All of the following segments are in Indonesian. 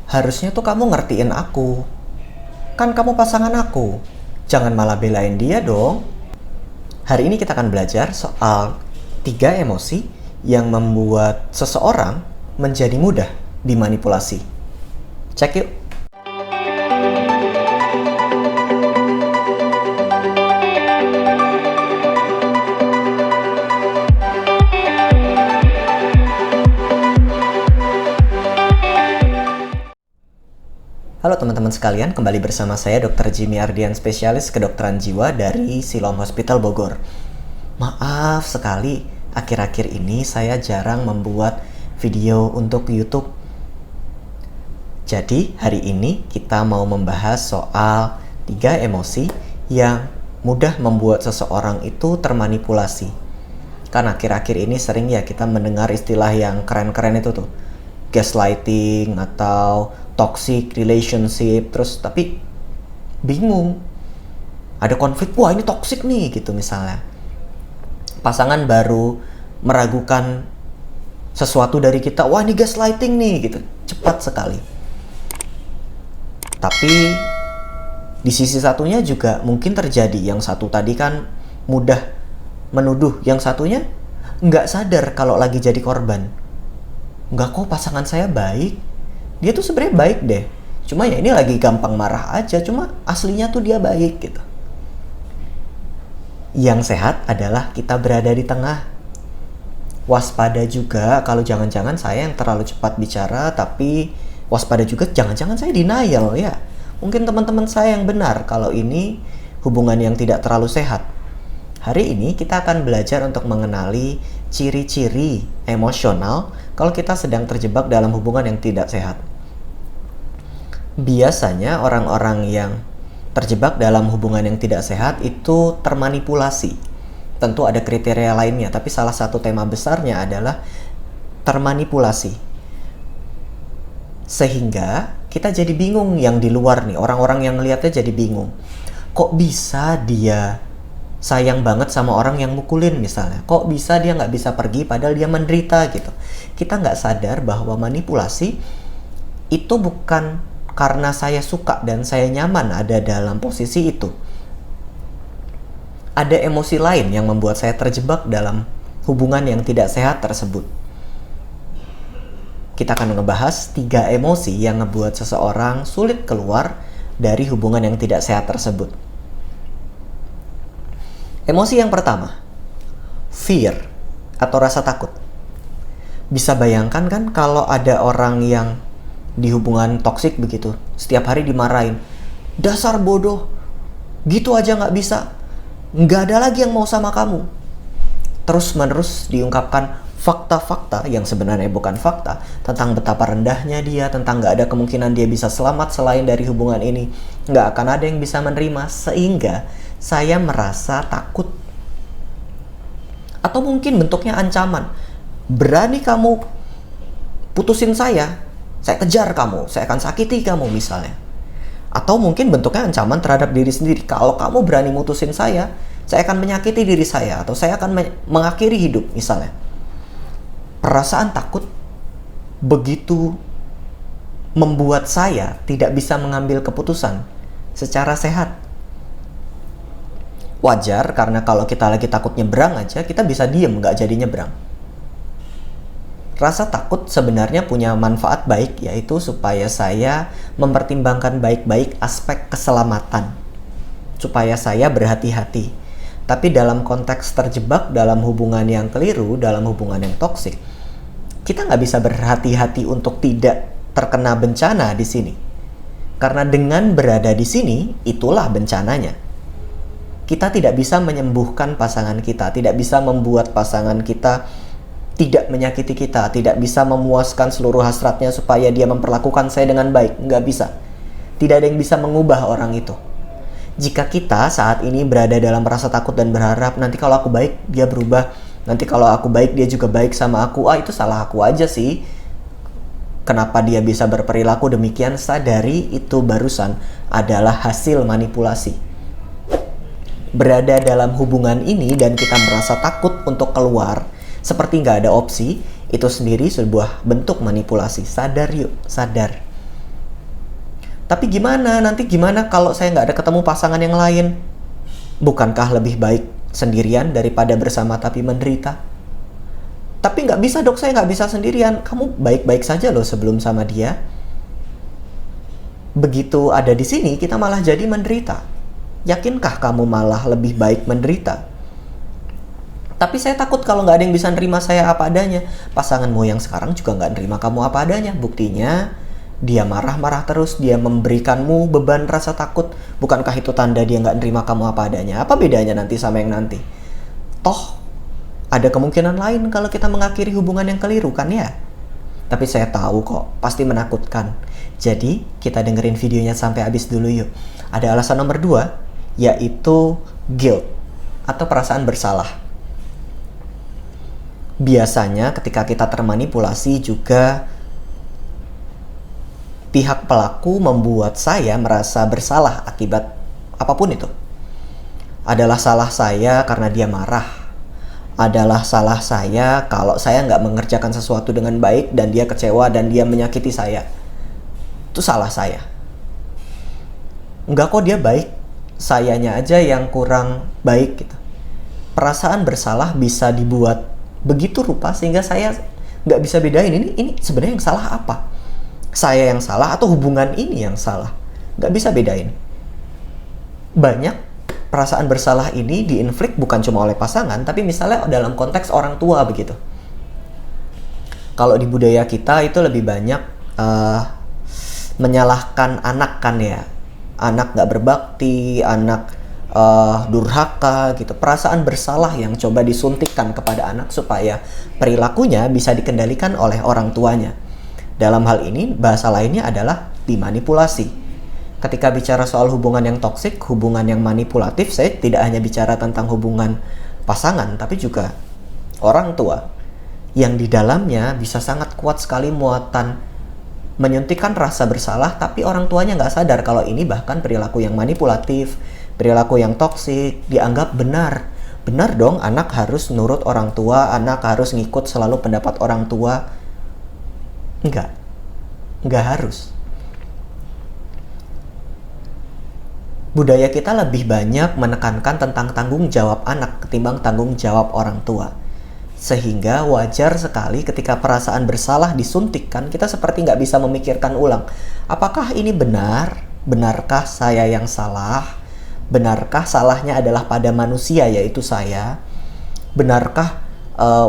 Harusnya tuh kamu ngertiin aku. Kan kamu pasangan aku. Jangan malah belain dia dong. Hari ini kita akan belajar soal 3 emosi yang membuat seseorang menjadi mudah dimanipulasi. Cek yuk. Halo teman-teman sekalian, kembali bersama saya Dr. Jimmy Ardian, spesialis kedokteran jiwa dari Siloam Hospital Bogor. Maaf sekali, akhir-akhir ini saya jarang membuat video untuk YouTube. Jadi hari ini kita mau membahas soal 3 emosi yang mudah membuat seseorang itu termanipulasi. Kan akhir-akhir ini sering ya kita mendengar istilah yang keren-keren itu tuh, gaslighting atau toxic relationship, terus tapi bingung, ada konflik, wah ini toxic nih gitu misalnya. Pasangan baru meragukan sesuatu dari kita, wah ini gaslighting nih gitu, cepat sekali. Tapi di sisi satunya juga mungkin terjadi, yang satu tadi kan mudah menuduh, yang satunya nggak sadar kalau lagi jadi korban. Nggak kok, pasangan saya baik, dia tuh sebenarnya baik deh, cuma ya ini lagi gampang marah aja, cuma aslinya tuh dia baik gitu. Yang sehat adalah kita berada di tengah. Waspada juga kalau jangan-jangan saya yang terlalu cepat bicara, tapi waspada juga jangan-jangan saya denial ya. Mungkin teman-teman saya yang benar kalau ini hubungan yang tidak terlalu sehat. Hari ini kita akan belajar untuk mengenali ciri-ciri emosional kalau kita sedang terjebak dalam hubungan yang tidak sehat. Biasanya orang-orang yang terjebak dalam hubungan yang tidak sehat itu termanipulasi. Tentu ada kriteria lainnya, tapi salah satu tema besarnya adalah termanipulasi. Sehingga kita jadi bingung yang di luar nih, orang-orang yang ngelihatnya jadi bingung. Kok bisa dia sayang banget sama orang yang mukulin misalnya? Kok bisa dia nggak bisa pergi padahal dia menderita gitu? Kita nggak sadar bahwa manipulasi itu bukan karena saya suka dan saya nyaman ada dalam posisi itu. Ada emosi lain yang membuat saya terjebak dalam hubungan yang tidak sehat tersebut. Kita akan ngebahas 3 emosi yang ngebuat seseorang sulit keluar dari hubungan yang tidak sehat tersebut. Emosi yang pertama, fear atau rasa takut. Bisa bayangkan kan kalau ada orang yang di hubungan toksik begitu, setiap hari dimarahin, dasar bodoh, gitu aja nggak bisa, nggak ada lagi yang mau sama kamu. Terus menerus diungkapkan fakta-fakta yang sebenarnya bukan fakta, tentang betapa rendahnya dia, tentang nggak ada kemungkinan dia bisa selamat selain dari hubungan ini, nggak akan ada yang bisa menerima, sehingga saya merasa takut. Atau mungkin bentuknya ancaman, berani kamu putusin saya kejar kamu, saya akan sakiti kamu misalnya. Atau mungkin bentuknya ancaman terhadap diri sendiri, kalau kamu berani mutusin saya akan menyakiti diri saya, atau saya akan mengakhiri hidup misalnya. Perasaan takut begitu membuat saya tidak bisa mengambil keputusan secara sehat. Wajar, karena kalau kita lagi takut nyebrang aja, kita bisa diem, nggak jadi nyebrang. Rasa takut sebenarnya punya manfaat baik, yaitu supaya saya mempertimbangkan baik-baik aspek keselamatan, supaya saya berhati-hati. Tapi dalam konteks terjebak dalam hubungan yang keliru, dalam hubungan yang toksik, kita nggak bisa berhati-hati untuk tidak terkena bencana di sini. Karena dengan berada di sini, itulah bencananya. Kita tidak bisa menyembuhkan pasangan kita, tidak bisa membuat pasangan kita tidak menyakiti kita, tidak bisa memuaskan seluruh hasratnya supaya dia memperlakukan saya dengan baik. Nggak bisa. Tidak ada yang bisa mengubah orang itu. Jika kita saat ini berada dalam rasa takut dan berharap, nanti kalau aku baik, dia berubah. Nanti kalau aku baik, dia juga baik sama aku. Itu salah aku aja sih. Kenapa dia bisa berperilaku demikian? Sadari itu barusan adalah hasil manipulasi. Berada dalam hubungan ini dan kita merasa takut untuk keluar, seperti nggak ada opsi, itu sendiri sebuah bentuk manipulasi. Sadar yuk, sadar. Tapi gimana, nanti gimana kalau saya nggak ada ketemu pasangan yang lain? Bukankah lebih baik sendirian daripada bersama tapi menderita? Tapi nggak bisa dok, saya nggak bisa sendirian. Kamu baik-baik saja loh sebelum sama dia. Begitu ada di sini, kita malah jadi menderita. Yakinkah kamu malah lebih baik menderita? Tapi saya takut kalau nggak ada yang bisa nerima saya apa adanya. Pasanganmu yang sekarang juga nggak nerima kamu apa adanya. Buktinya, dia marah-marah terus, dia memberikanmu beban rasa takut. Bukankah itu tanda dia nggak nerima kamu apa adanya? Apa bedanya nanti sama yang nanti? Toh, ada kemungkinan lain kalau kita mengakhiri hubungan yang keliru kan ya? Tapi saya tahu kok, pasti menakutkan. Jadi, kita dengerin videonya sampai habis dulu yuk. Ada alasan nomor 2, yaitu guilt atau perasaan bersalah. Biasanya ketika kita termanipulasi juga pihak pelaku membuat saya merasa bersalah akibat apapun itu. Adalah salah saya karena dia marah. Adalah salah saya kalau saya nggak mengerjakan sesuatu dengan baik dan dia kecewa dan dia menyakiti saya. Itu salah saya. Enggak kok, dia baik. Sayanya aja yang kurang baik gitu. Perasaan bersalah bisa dibuat begitu rupa sehingga saya nggak bisa bedain ini sebenarnya yang salah apa. Saya yang salah atau hubungan ini yang salah. Nggak bisa bedain. Banyak perasaan bersalah ini diinflik bukan cuma oleh pasangan, tapi misalnya dalam konteks orang tua begitu. Kalau di budaya kita itu lebih banyak menyalahkan anak kan ya. Anak nggak berbakti, anak durhaka gitu. Perasaan bersalah yang coba disuntikkan kepada anak supaya perilakunya bisa dikendalikan oleh orang tuanya. Dalam hal ini, bahasa lainnya adalah dimanipulasi. Ketika bicara soal hubungan yang toksik, hubungan yang manipulatif, saya tidak hanya bicara tentang hubungan pasangan, tapi juga orang tua. Yang di dalamnya bisa sangat kuat sekali muatan menyuntikkan rasa bersalah, tapi orang tuanya nggak sadar kalau ini bahkan perilaku yang manipulatif, perilaku yang toksik, dianggap benar. Benar dong, anak harus nurut orang tua, anak harus ngikut selalu pendapat orang tua. Enggak harus. Budaya kita lebih banyak menekankan tentang tanggung jawab anak ketimbang tanggung jawab orang tua. Sehingga wajar sekali ketika perasaan bersalah disuntikkan, kita seperti nggak bisa memikirkan ulang. Apakah ini benar? Benarkah saya yang salah? Benarkah salahnya adalah pada manusia, yaitu saya? Benarkah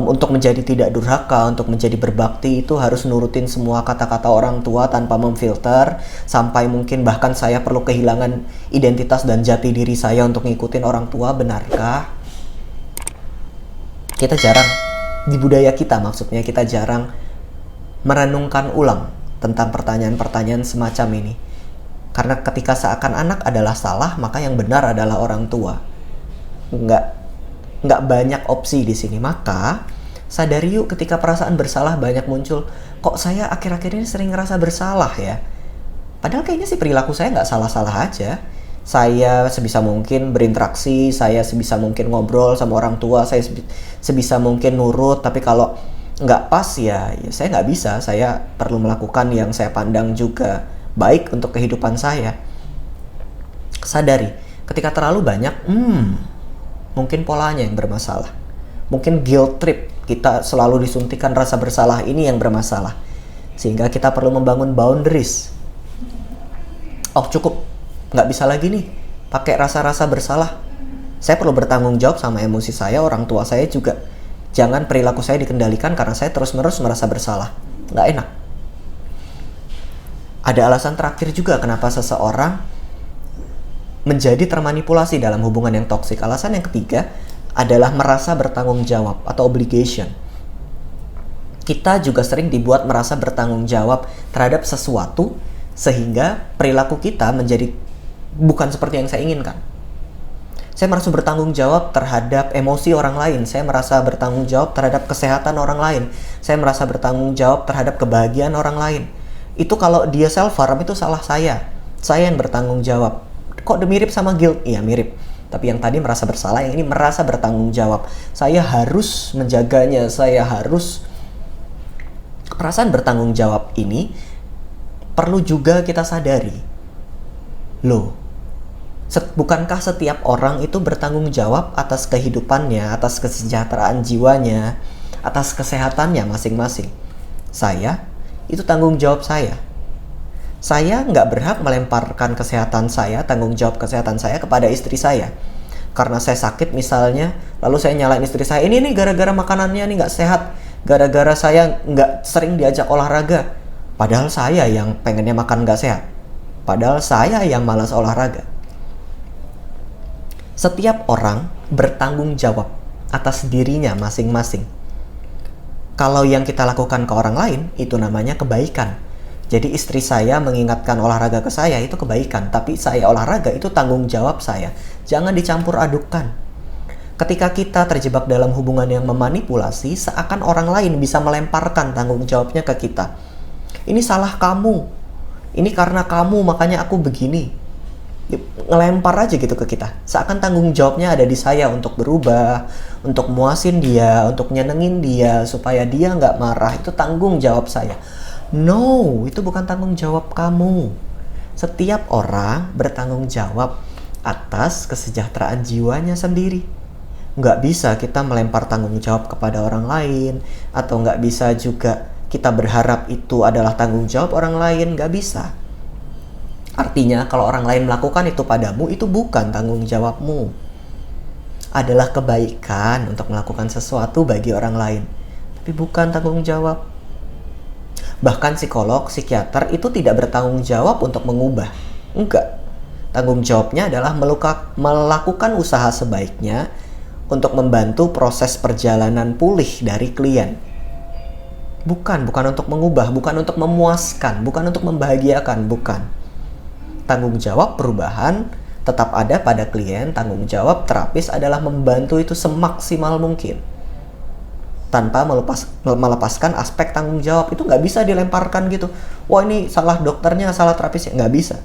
untuk menjadi tidak durhaka, untuk menjadi berbakti itu harus nurutin semua kata-kata orang tua tanpa memfilter, sampai mungkin bahkan saya perlu kehilangan identitas dan jati diri saya untuk ngikutin orang tua? Benarkah? Kita jarang, di budaya kita maksudnya, kita jarang merenungkan ulang tentang pertanyaan-pertanyaan semacam ini. Karena ketika seakan anak adalah salah, maka yang benar adalah orang tua. Nggak banyak opsi di sini. Maka sadari yuk ketika perasaan bersalah banyak muncul. Kok saya akhir-akhir ini sering ngerasa bersalah ya? Padahal kayaknya sih perilaku saya nggak salah-salah aja. Saya sebisa mungkin berinteraksi, saya sebisa mungkin ngobrol sama orang tua, saya sebisa mungkin nurut. Tapi kalau nggak pas ya saya nggak bisa. Saya perlu melakukan yang saya pandang juga baik untuk kehidupan saya. Sadari, ketika terlalu banyak, mungkin polanya yang bermasalah. Mungkin guilt trip, kita selalu disuntikan rasa bersalah ini yang bermasalah. Sehingga kita perlu membangun boundaries. Oh cukup, nggak bisa lagi nih pakai rasa-rasa bersalah. Saya perlu bertanggung jawab sama emosi saya, orang tua saya juga. Jangan perilaku saya dikendalikan karena saya terus-menerus merasa bersalah. Nggak enak. Ada alasan terakhir juga kenapa seseorang menjadi termanipulasi dalam hubungan yang toksik. Alasan yang ketiga adalah merasa bertanggung jawab atau obligation. Kita juga sering dibuat merasa bertanggung jawab terhadap sesuatu sehingga perilaku kita menjadi bukan seperti yang saya inginkan. Saya merasa bertanggung jawab terhadap emosi orang lain. Saya merasa bertanggung jawab terhadap kesehatan orang lain. Saya merasa bertanggung jawab terhadap kebahagiaan orang lain. Itu kalau dia self-harm itu salah saya. Saya yang bertanggung jawab. Kok mirip sama guilt? Iya mirip. Tapi yang tadi merasa bersalah, yang ini merasa bertanggung jawab. Saya harus menjaganya, saya harus... Perasaan bertanggung jawab ini perlu juga kita sadari. Loh, bukankah setiap orang itu bertanggung jawab atas kehidupannya, atas kesejahteraan jiwanya, atas kesehatannya masing-masing? Saya, itu tanggung jawab saya. Saya nggak berhak melemparkan kesehatan saya, tanggung jawab kesehatan saya kepada istri saya. Karena saya sakit misalnya, lalu saya nyalain istri saya, ini nih gara-gara makanannya nih nggak sehat, gara-gara saya nggak sering diajak olahraga. Padahal saya yang pengennya makan nggak sehat. Padahal saya yang malas olahraga. Setiap orang bertanggung jawab atas dirinya masing-masing. Kalau yang kita lakukan ke orang lain, itu namanya kebaikan. Jadi istri saya mengingatkan olahraga ke saya, itu kebaikan. Tapi saya olahraga, itu tanggung jawab saya. Jangan dicampur adukan. Ketika kita terjebak dalam hubungan yang memanipulasi, seakan orang lain bisa melemparkan tanggung jawabnya ke kita. Ini salah kamu. Ini karena kamu, makanya aku begini. Ngelempar aja gitu ke kita. Seakan tanggung jawabnya ada di saya untuk berubah, untuk muasin dia, untuk nyenengin dia, supaya dia nggak marah. Itu tanggung jawab saya. No, itu bukan tanggung jawab kamu. Setiap orang bertanggung jawab atas kesejahteraan jiwanya sendiri. Nggak bisa kita melempar tanggung jawab kepada orang lain, atau nggak bisa juga kita berharap itu adalah tanggung jawab orang lain. Nggak bisa. Artinya kalau orang lain melakukan itu padamu, itu bukan tanggung jawabmu. Adalah kebaikan untuk melakukan sesuatu bagi orang lain, tapi bukan tanggung jawab. Bahkan psikolog, psikiater itu tidak bertanggung jawab untuk mengubah. Enggak. Tanggung jawabnya adalah melakukan usaha sebaiknya untuk membantu proses perjalanan pulih dari klien. Bukan untuk mengubah, bukan untuk memuaskan, bukan untuk membahagiakan, bukan. Tanggung jawab perubahan tetap ada pada klien. Tanggung jawab terapis adalah membantu itu semaksimal mungkin tanpa melepaskan aspek tanggung jawab. Itu nggak bisa dilemparkan gitu. Wah, ini salah dokternya, salah terapisnya. Nggak bisa.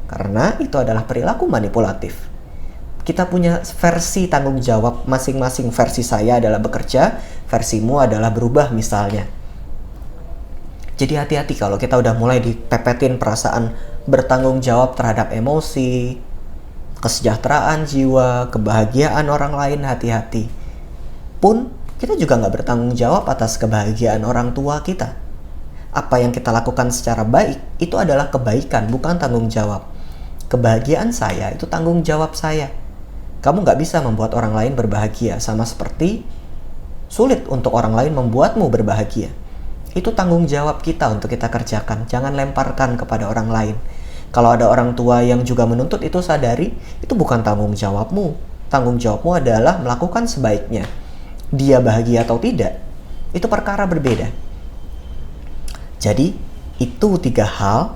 Karena itu adalah perilaku manipulatif. Kita punya versi tanggung jawab masing-masing. Versi saya adalah bekerja, versimu adalah berubah misalnya. Jadi hati-hati kalau kita udah mulai dipepetin perasaan bertanggung jawab terhadap emosi, kesejahteraan jiwa, kebahagiaan orang lain, hati-hati. Pun kita juga nggak bertanggung jawab atas kebahagiaan orang tua kita. Apa yang kita lakukan secara baik, itu adalah kebaikan, bukan tanggung jawab. Kebahagiaan saya, itu tanggung jawab saya. Kamu nggak bisa membuat orang lain berbahagia, sama seperti sulit untuk orang lain membuatmu berbahagia. Itu tanggung jawab kita untuk kita kerjakan. Jangan lemparkan kepada orang lain. Kalau ada orang tua yang juga menuntut, itu sadari, itu bukan tanggung jawabmu. Tanggung jawabmu adalah melakukan sebaiknya. Dia bahagia atau tidak, itu perkara berbeda. Jadi, itu 3 hal,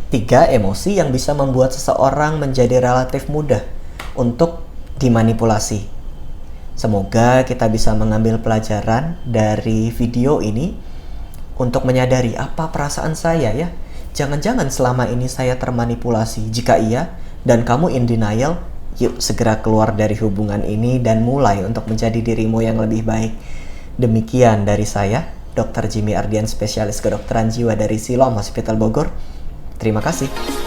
3 emosi yang bisa membuat seseorang menjadi relatif mudah untuk dimanipulasi. Semoga kita bisa mengambil pelajaran dari video ini untuk menyadari apa perasaan saya ya. Jangan-jangan selama ini saya termanipulasi. Jika iya, dan kamu in denial, yuk segera keluar dari hubungan ini dan mulai untuk menjadi dirimu yang lebih baik. Demikian dari saya, Dr. Jimmy Ardian, spesialis kedokteran jiwa dari Siloam Hospital Bogor. Terima kasih.